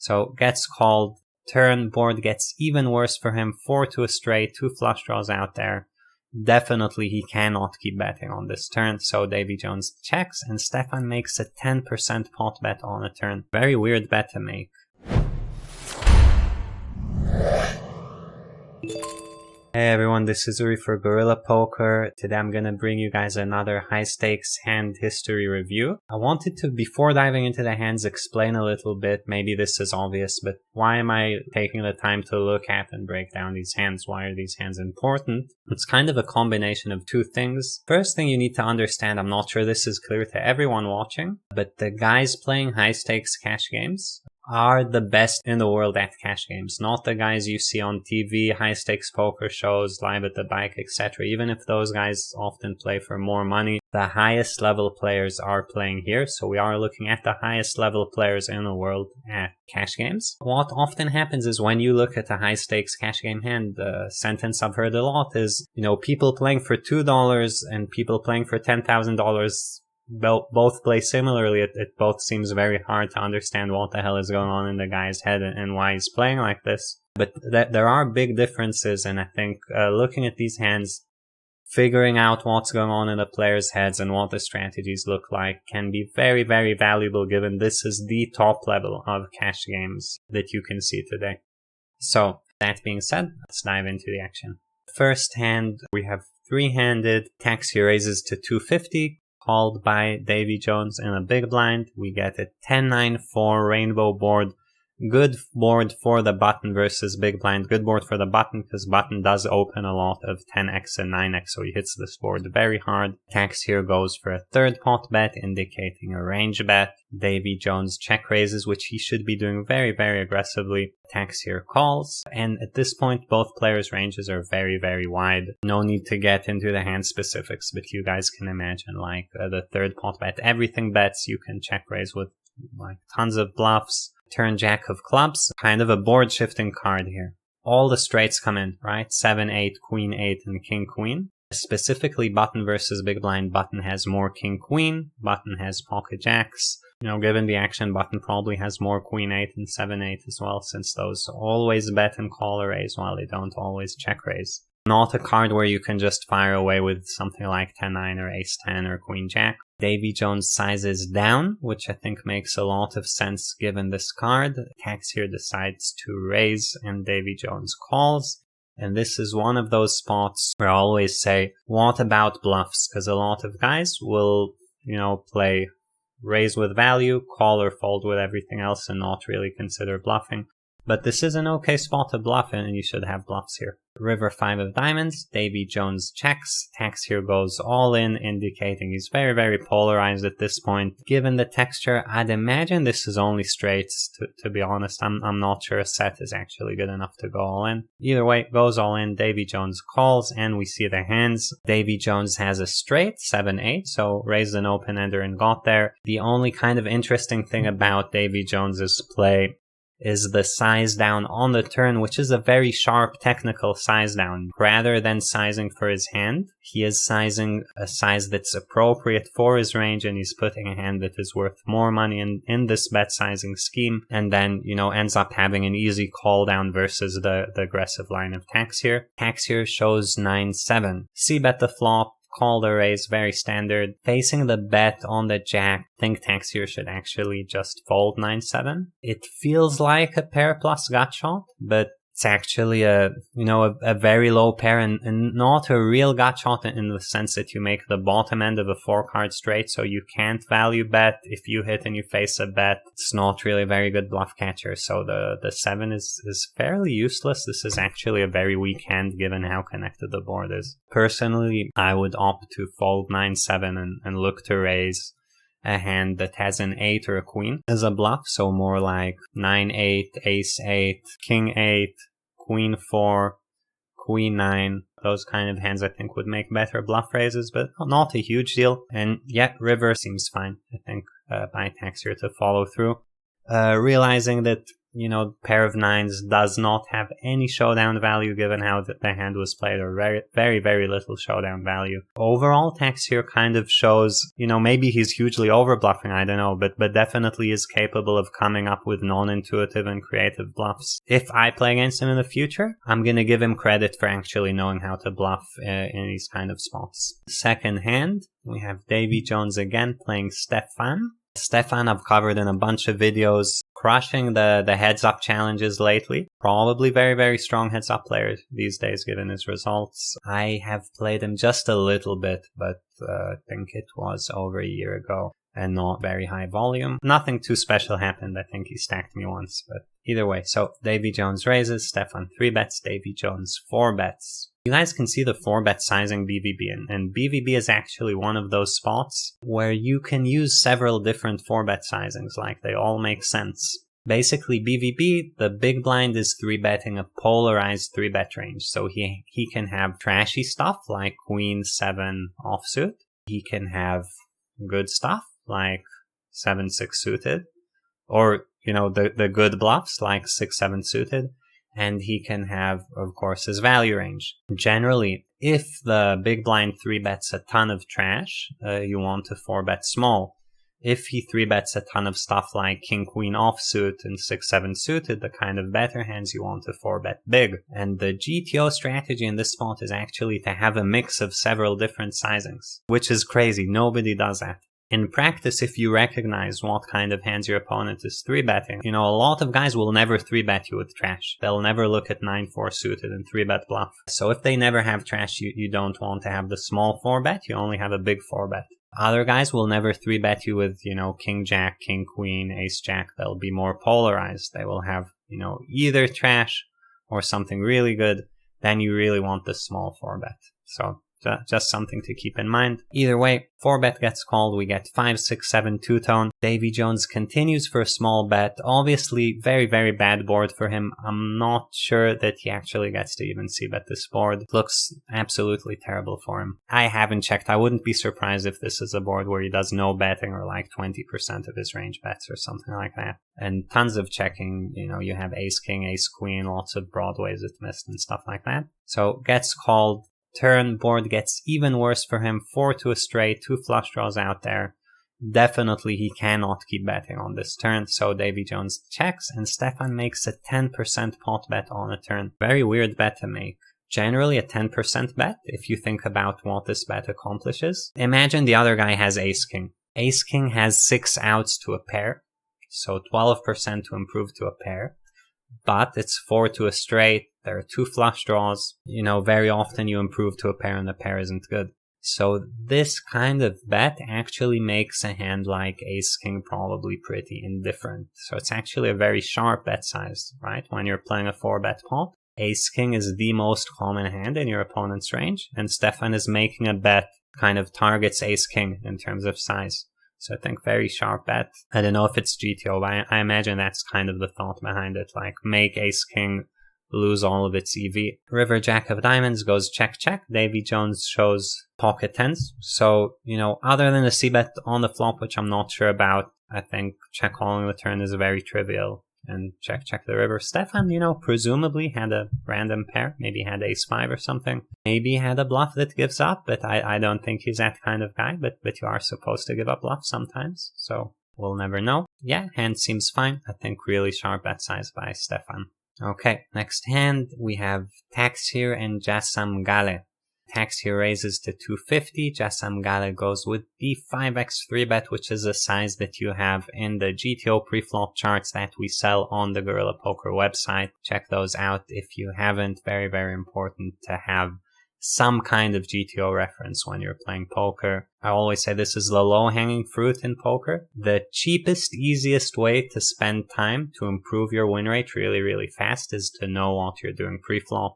So gets called, turn, board gets even worse for him, 4 to a straight, 2 flush draws out there. Definitely he cannot keep betting on this turn, so Davy Jones checks and Stefan makes a 10% pot bet on a turn. Very weird bet to make. Hey everyone, this is Uri for Guerrilla Poker. Today I'm gonna bring you guys another high stakes hand history review. I wanted to, before diving into the hands, explain a little bit, maybe this is obvious, but why am I taking the time to look at and break down these hands? Why are these hands important? It's kind of a combination of two things. First thing you need to understand, I'm not sure this is clear to everyone watching, but the guys playing high stakes cash games are the best in the world at cash games, not the guys you see on TV, high stakes poker shows, live at the bike, etc. Even if those guys often play for more money, the highest level players are playing here. So we are looking at the highest level players in the world at cash games. What often happens is when you look at a high stakes cash game hand, the sentence I've heard a lot is, people playing for $2 and people playing for $10,000 both play similarly. It both seems very hard to understand what the hell is going on in the guy's head and why he's playing like this. But there are big differences, and I think looking at these hands, figuring out what's going on in the players' heads and what the strategies look like can be very, very valuable, given this is the top level of cash games that you can see today. So that being said, let's dive into the action. First hand, we have three-handed. Taxi raises to 250. Called by Davy Jones in a big blind. We get a 10-9-4 rainbow board. Good board for the button versus big blind. Good board for the button because button does open a lot of 10x and 9x, so he hits this board very hard. Tax here goes for a third pot bet, indicating a range bet. Davy Jones check raises, which he should be doing very, very aggressively. Tax here calls, and at this point both players' ranges are very, very wide. No need to get into the hand specifics, but you guys can imagine the third pot bet, everything bets. You can check raise with tons of bluffs. Turn jack of clubs, kind of a board shifting card here. All the straights come in, right? 7-8, queen 8, and king queen. Specifically button versus big blind, button has more king queen, button has pocket jacks. Given the action, button probably has more queen 8 and 7-8 as well, since those always bet and call a raise while they don't always check raise. Not a card where you can just fire away with something like 10-9 or ace-10 or queen-jack. Davy Jones sizes down, which I think makes a lot of sense given this card. Tax here decides to raise and Davy Jones calls. And this is one of those spots where I always say, what about bluffs? Because a lot of guys will, play raise with value, call or fold with everything else and not really consider bluffing. But this is an okay spot to bluff in, and you should have bluffs here. River 5 of diamonds, Davy Jones checks. Tax here goes all in, indicating he's very, very polarized at this point. Given the texture, I'd imagine this is only straights, to be honest. I'm not sure a set is actually good enough to go all in. Either way, goes all in, Davy Jones calls, and we see the hands. Davy Jones has a straight, 7-8, so raised an open-ender and got there. The only kind of interesting thing about Davy Jones's play is the size down on the turn, which is a very sharp technical size down. Rather than sizing for his hand, he is sizing a size that's appropriate for his range, and he's putting a hand that is worth more money in this bet sizing scheme, and then, ends up having an easy call down versus the aggressive line of tax here. Tax here shows 9-7. C-bet the flop, call the raise, very standard. Facing the bet on the jack, I think tax here should actually just fold 9-7. It feels like a pair plus gut shot, but it's actually a very low pair and not a real gut shot in the sense that you make the bottom end of a 4-card straight, so you can't value bet. If you hit and you face a bet, it's not really a very good bluff catcher, so the 7 is fairly useless. This is actually a very weak hand given how connected the board is. Personally, I would opt to fold 9-7 and look to raise a hand that has an 8 or a queen as a bluff, so more like 9-8, ace-8, king-8, queen-4, queen-9. Those kind of hands I think would make better bluff raises, but not a huge deal. And yet river seems fine, I think, by tax here to follow through. realizing that, you know, pair of nines does not have any showdown value given how the hand was played, or very, very little showdown value. Overall, Tex here kind of shows, you know, maybe he's hugely overbluffing, I don't know, but definitely is capable of coming up with non-intuitive and creative bluffs. If I play against him in the future, I'm gonna give him credit for actually knowing how to bluff in these kind of spots. Second hand, we have Davy Jones again playing Stefan. Stefan I've covered in a bunch of videos, crushing the heads-up challenges lately. Probably very, very strong heads-up player these days given his results. I have played him just a little bit, but I think it was over a year ago and not very high volume. Nothing too special happened. I think he stacked me once, but either way. So Davy Jones raises, Stefan 3-bets, Davy Jones 4-bets. You guys can see the 4-bet sizing BVB, and BVB is actually one of those spots where you can use several different 4-bet sizings, like they all make sense. Basically, BVB, the big blind is 3-betting a polarized 3-bet range, so he can have trashy stuff like Queen 7 offsuit. He can have good stuff like 7-6 suited, or, you know, the good bluffs like 6-7 suited. And he can have, of course, his value range. Generally, if the big blind 3-bets a ton of trash, you want to 4-bet small. If he 3-bets a ton of stuff like King Queen offsuit and 6-7 suited, the kind of better hands, you want to 4-bet big. And the GTO strategy in this spot is actually to have a mix of several different sizings, which is crazy. Nobody does that. In practice, if you recognize what kind of hands your opponent is 3-betting, you know, a lot of guys will never 3-bet you with trash. They'll never look at 9-4 suited and 3-bet bluff. So if they never have trash, you don't want to have the small 4-bet, you only have a big 4-bet. Other guys will never 3-bet you with, you know, King Jack, King Queen, Ace Jack. They'll be more polarized. They will have, you know, either trash or something really good. Then you really want the small 4-bet. So just something to keep in mind. Either way, 4-bet gets called. We get 5, 6, 7 two-tone. Davy Jones continues for a small bet. Obviously, very, very bad board for him. I'm not sure that he actually gets to even c-bet this board. It looks absolutely terrible for him. I haven't checked. I wouldn't be surprised if this is a board where he does no betting or like 20% of his range bets or something like that. And tons of checking. You know, you have Ace King, Ace Queen, lots of broadways it missed and stuff like that. So gets called. Turn board gets even worse for him. 4 to a straight, 2 flush draws out there. Definitely he cannot keep betting on this turn, so Davy Jones checks and Stefan makes a 10% pot bet on a turn. Very weird bet to make. Generally a 10% bet, if you think about what this bet accomplishes. Imagine the other guy has Ace King. Ace King has 6 outs to a pair, so 12% to improve to a pair. But it's 4 to a straight, there are 2 flush draws, you know, very often you improve to a pair and the pair isn't good. So this kind of bet actually makes a hand like Ace King probably pretty indifferent. So it's actually a very sharp bet size, right? When you're playing a 4-bet pot, Ace King is the most common hand in your opponent's range, and Stefan is making a bet kind of targets Ace King in terms of size. So I think very sharp bet. I don't know if it's GTO, but I imagine that's kind of the thought behind it. Like, make Ace King lose all of its EV. River Jack of Diamonds goes check check. Davy Jones shows pocket tens. So, you know, other than the c-bet on the flop, which I'm not sure about, I think check calling the turn is very trivial. And check the river. Stefan, you know, presumably had a random pair. Maybe had ace-5 or something. Maybe had a bluff that gives up, but I don't think he's that kind of guy. But you are supposed to give up bluff sometimes, so we'll never know. Yeah, hand seems fine. I think really sharp bet size by Stefan. Okay, next hand we have Tax here and Jasam Gale. Tax here raises to 250. Jasam Gale goes with the 5x 3-bet, which is a size that you have in the GTO preflop charts that we sell on the Guerrilla Poker website. Check those out if you haven't. Very, very important to have some kind of GTO reference when you're playing poker. I always say this is the low-hanging fruit in poker. The cheapest, easiest way to spend time to improve your win rate really, really fast is to know what you're doing preflop.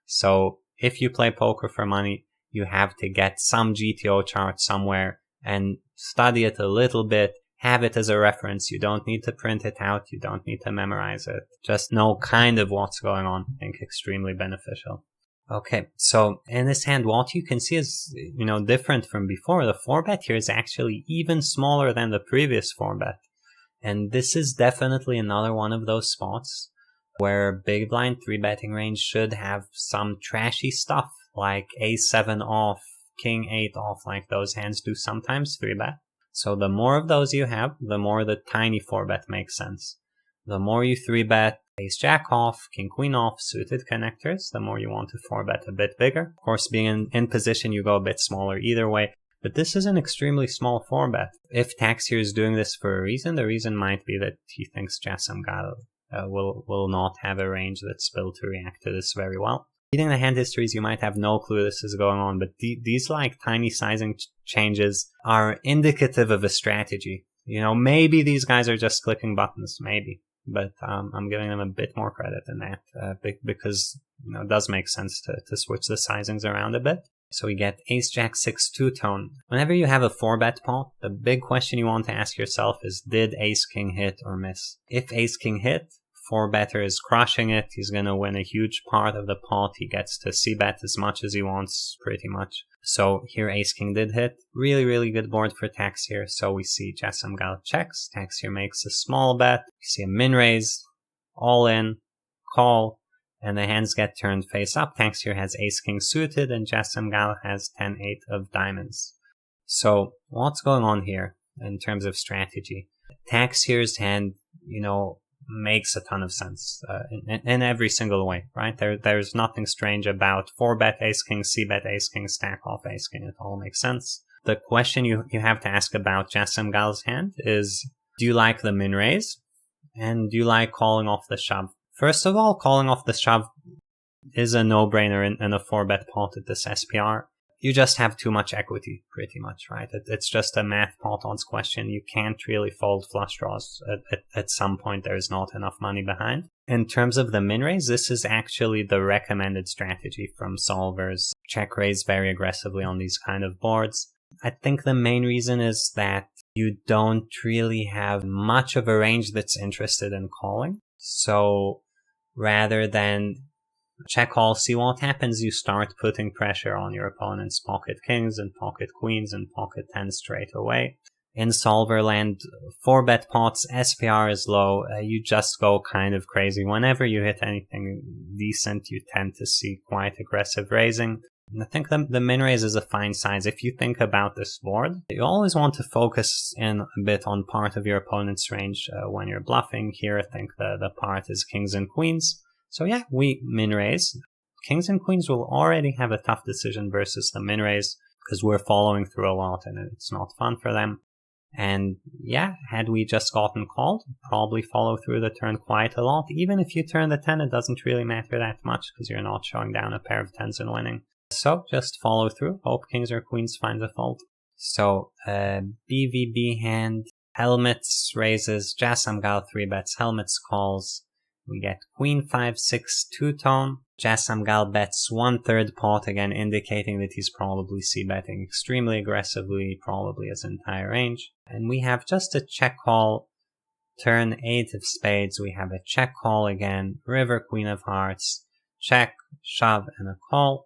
So if you play poker for money, you have to get some GTO chart somewhere and study it a little bit, have it as a reference. You don't need to print it out. You don't need to memorize it. Just know kind of what's going on. I think extremely beneficial. Okay, so in this hand, what you can see is, you know, different from before. The 4-bet here is actually even smaller than the previous 4-bet. And this is definitely another one of those spots where big blind 3-betting range should have some trashy stuff like ace-7 off, king-8 off, like those hands do sometimes 3-bet. So the more of those you have, the more the tiny 4-bet makes sense. The more you 3-bet ace-jack off, king-queen off, suited connectors, the more you want to 4-bet a bit bigger. Of course, being in position, you go a bit smaller either way. But this is an extremely small 4-bet. If Tax here is doing this for a reason, the reason might be that he thinks Jasamgal will not have a range that's built to react to this very well. Reading the hand histories, you might have no clue this is going on, but these like tiny sizing changes are indicative of a strategy. You know, maybe these guys are just clicking buttons, maybe. But I'm giving them a bit more credit than that because, you know, it does make sense to switch the sizings around a bit. So we get ace-jack-6 two-tone. Whenever you have a 4-bet pot, the big question you want to ask yourself is, did ace-king hit or miss? If ace-king hit, 4-better is crushing it. He's going to win a huge part of the pot. He gets to c-bet as much as he wants, pretty much. So here ace-king did hit. Really, really good board for Tax here. So we see Jasamgal checks. Tax here makes a small bet. You see a min-raise, all in, call. And the hands get turned face up. Tax here has ace-king suited, and Jasamgal has 10-8 of diamonds. So what's going on here in terms of strategy? Tax here's hand, you know, makes a ton of sense in every single way, right? There's nothing strange about 4-bet ace-king, c-bet ace-king, stack off ace-king. It all makes sense. The question you have to ask about Jasamgal's hand is, do you like the min-raise? And do you like calling off the shove? First of all, calling off the shove is a no-brainer in a 4-bet pot at this SPR. You just have too much equity, pretty much, right? It's just a math pot odds question. You can't really fold flush draws. At some point, there's not enough money behind. In terms of the min-raise, this is actually the recommended strategy from solvers. Check raise very aggressively on these kind of boards. I think the main reason is that you don't really have much of a range that's interested in calling. So rather than check call, see what happens, you start putting pressure on your opponent's pocket kings and pocket queens and pocket 10 straight away. In solver land, 4-bet pots, SPR is low, you just go kind of crazy. Whenever you hit anything decent, you tend to see quite aggressive raising. And I think the min raise is a fine size. If you think about this board, you always want to focus in a bit on part of your opponent's range when you're bluffing. Here, I think the part is kings and queens. So yeah, we min raise. Kings and queens will already have a tough decision versus the min raise because we're following through a lot and it's not fun for them. And yeah, had we just gotten called, probably follow through the turn quite a lot. Even if you turn the 10, it doesn't really matter that much because you're not showing down a pair of 10s and winning. So just follow through, hope kings or queens finds a fold. So BVB hand, helmets raises, Jasamgal 3-bets, helmets calls. We get queen 5-6 two-tone. Jasamgal bets 1/3 pot, again indicating that he's probably c-betting extremely aggressively, probably his entire range. And we have just a check call, turn 8 of spades. We have a check call again, river queen of hearts, check, shove, and a call.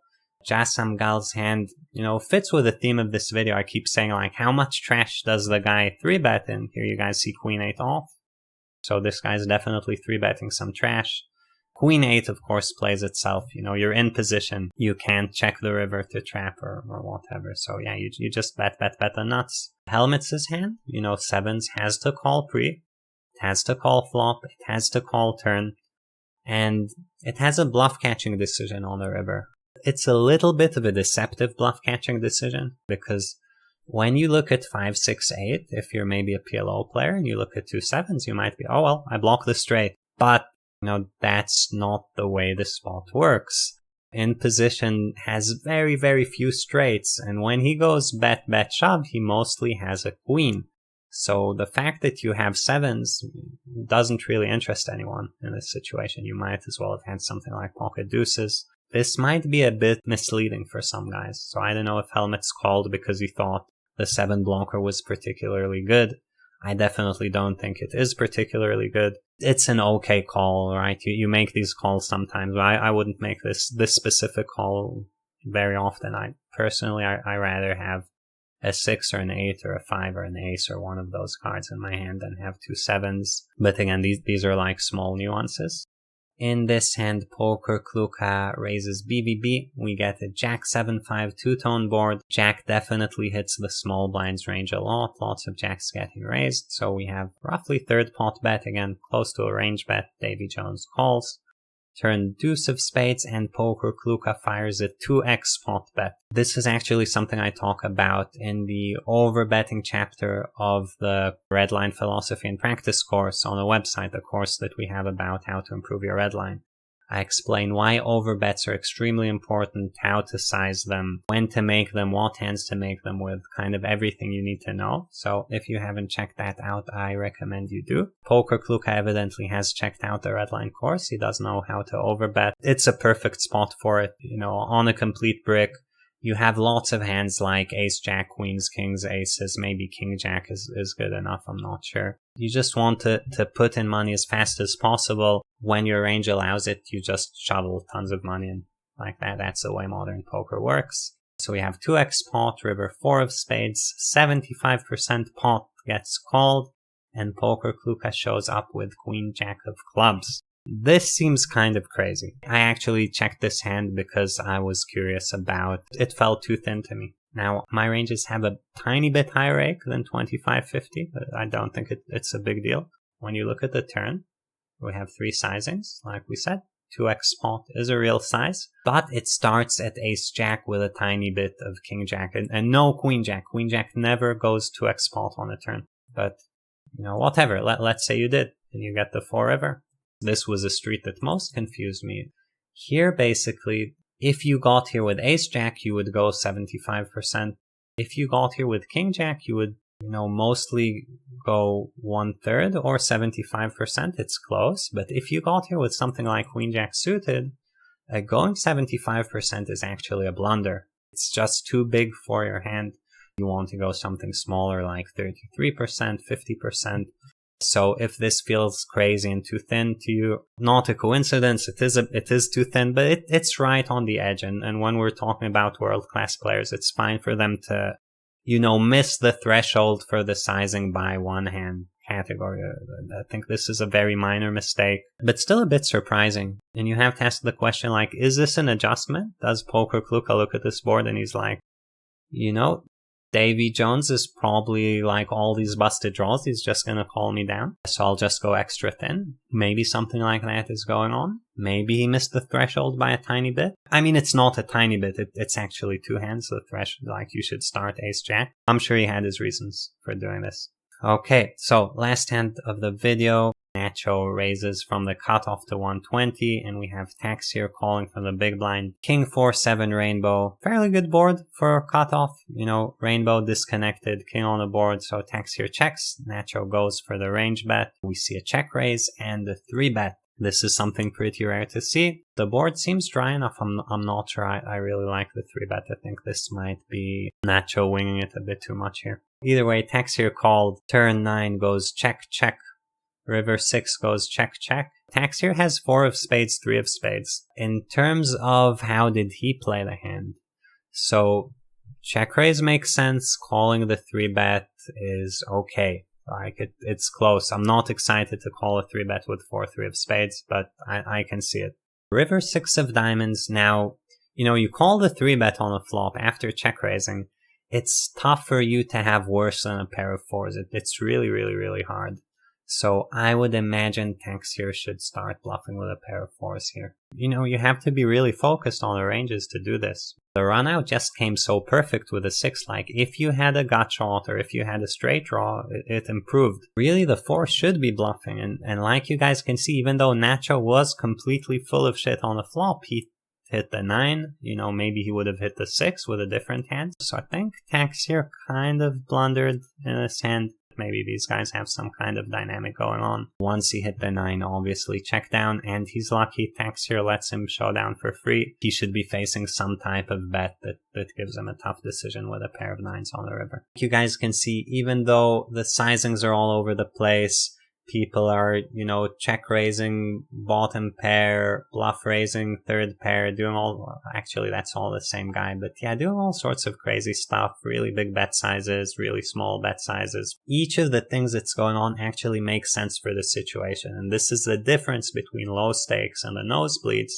Jasamgal's hand, you know, fits with the theme of this video. I keep saying, like, how much trash does the guy 3-bet? And here you guys see queen 8 off. So this guy's definitely 3-betting some trash. Queen 8, of course, plays itself. You know, you're in position. You can't check the river to trap or whatever. So yeah, you just bet the nuts. Helmets' hand, you know, 7s has to call pre. It has to call flop. It has to call turn. And it has a bluff-catching decision on the river. It's a little bit of a deceptive bluff-catching decision because when you look at 5, 6, 8, if you're maybe a PLO player and you look at 2 7s, you might be, oh well, I block the straight. But, you know, that's not the way the spot works. In position has very, very few straights, and when he goes bet, shove, he mostly has a queen. So the fact that you have 7s doesn't really interest anyone in this situation. You might as well have had something like pocket deuces. This might be a bit misleading for some guys. So I don't know if Helmet's called because he thought the 7 blocker was particularly good. I definitely don't think it is particularly good. It's an okay call, right? You make these calls sometimes. I wouldn't make this specific call very often. Personally, I rather have a 6 or an 8 or a 5 or an ace or one of those cards in my hand and have 2 7s. But again, these are like small nuances. In this hand, Poker Kluka raises BBB. We get a Jack 7-5 two-tone board. Jack definitely hits the small blinds range a lot. Lots of jacks getting raised. So we have roughly third pot bet, again, close to a range bet. Davy Jones calls. Turn deuce of spades and Poker Kluka fires a 2x pot bet. This is actually something I talk about in the overbetting chapter of the Red Line Philosophy and Practice course on the website, the course that we have about how to improve your red line. I explain why overbets are extremely important, how to size them, when to make them, what hands to make them with, kind of everything you need to know. So if you haven't checked that out, I recommend you do. Poker Kluka evidently has checked out the Redline course. He does know how to overbet. It's a perfect spot for it. You know, on a complete brick, you have lots of hands like ace, jack, queens, kings, aces, maybe king, jack is good enough, I'm not sure. You just want to put in money as fast as possible. When your range allows it, you just shovel tons of money in like that. That's the way modern poker works. So we have 2x pot, river 4 of spades, 75% pot gets called, and Poker Kluka shows up with queen, jack of clubs. This seems kind of crazy. I actually checked this hand because I was curious about it. It felt too thin to me. Now, my ranges have a tiny bit higher rake than 25-50, but I don't think it's a big deal. When you look at the turn, we have 3 sizings, like we said. 2x pot is a real size, but it starts at ace-jack with a tiny bit of king-jack, and no queen-jack. Queen-jack never goes 2x pot on a turn. But, you know, whatever. Let's say you did, and you get the 4 river. This was a street that most confused me. Here, basically, if you got here with ace-jack, you would go 75%. If you got here with king-jack, you would, you know, mostly go 1/3 or 75%. It's close. But if you got here with something like queen-jack suited, going 75% is actually a blunder. It's just too big for your hand. You want to go something smaller like 33%, 50%. So if this feels crazy and too thin to you, not a coincidence, it is too thin, but it's right on the edge. And when we're talking about world-class players, it's fine for them to, you know, miss the threshold for the sizing by one hand category. I think this is a very minor mistake, but still a bit surprising. And you have to ask the question, like, is this an adjustment? Does Poker Kluka look at this board and he's like, you know, Davy Jones is probably like all these busted draws. He's just going to call me down. So I'll just go extra thin. Maybe something like that is going on. Maybe he missed the threshold by a tiny bit. I mean, it's not a tiny bit. It's actually 2 hands. The threshold, like you should start ace-jack. I'm sure he had his reasons for doing this. Okay, so last hand of the video. Nacho raises from the cutoff to 120, and we have Tax here calling from the big blind. King 4-7 rainbow. Fairly good board for cutoff. You know, rainbow disconnected, king on the board, so Tax here checks. Nacho goes for the range bet. We see a check raise and a 3-bet. This is something pretty rare to see. The board seems dry enough. I'm not sure I really like the 3-bet. I think this might be Nacho winging it a bit too much here. Either way, Tax here called. Turn 9 goes check, check. River 6 goes check, check. Tax here has 4 of spades, 3 of spades. In terms of how did he play the hand? So check raise makes sense. Calling the 3-bet is okay. Like it's close. I'm not excited to call a 3-bet with 4-3 of spades, but I can see it. River 6 of diamonds. Now, you know, you call the 3-bet on a flop after check raising. It's tough for you to have worse than a pair of 4s. It's really, really, really hard. So I would imagine Tax here should start bluffing with a pair of 4s here. You know, you have to be really focused on the ranges to do this. The run out just came so perfect with a 6. Like, if you had a gut shot or if you had a straight draw, it improved. Really, the 4 should be bluffing. And like you guys can see, even though Nacho was completely full of shit on the flop, he hit the 9. You know, maybe he would have hit the 6 with a different hand. So I think Tax here kind of blundered in his hand. Maybe these guys have some kind of dynamic going on. Once he hit the 9, obviously check down, and he's lucky. Tax here lets him show down for free. He should be facing some type of bet that gives him a tough decision with a pair of 9s on the river. You guys can see, even though the sizings are all over the place, people are, you know, check raising bottom pair, bluff raising third pair, doing all, actually that's all the same guy, but yeah, doing all sorts of crazy stuff, really big bet sizes, really small bet sizes. Each of the things that's going on actually makes sense for the situation, and this is the difference between low stakes and the nosebleeds.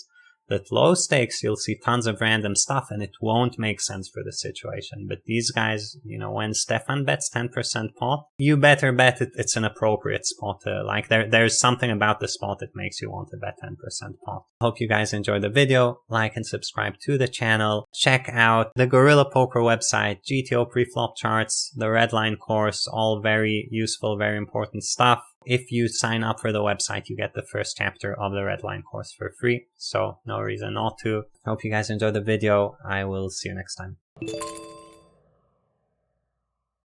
That low stakes, you'll see tons of random stuff and it won't make sense for the situation. But these guys, you know, when Stefan bets 10% pot, you better bet it's an appropriate spot. Like there's something about the spot that makes you want to bet 10% pot. Hope you guys enjoyed the video. Like and subscribe to the channel. Check out the Guerrilla Poker website, GTO preflop charts, the Redline course, all very useful, very important stuff. If you sign up for the website, you get the first chapter of the Redline course for free, so no reason not to. Hope you guys enjoyed the video. I will see you next time.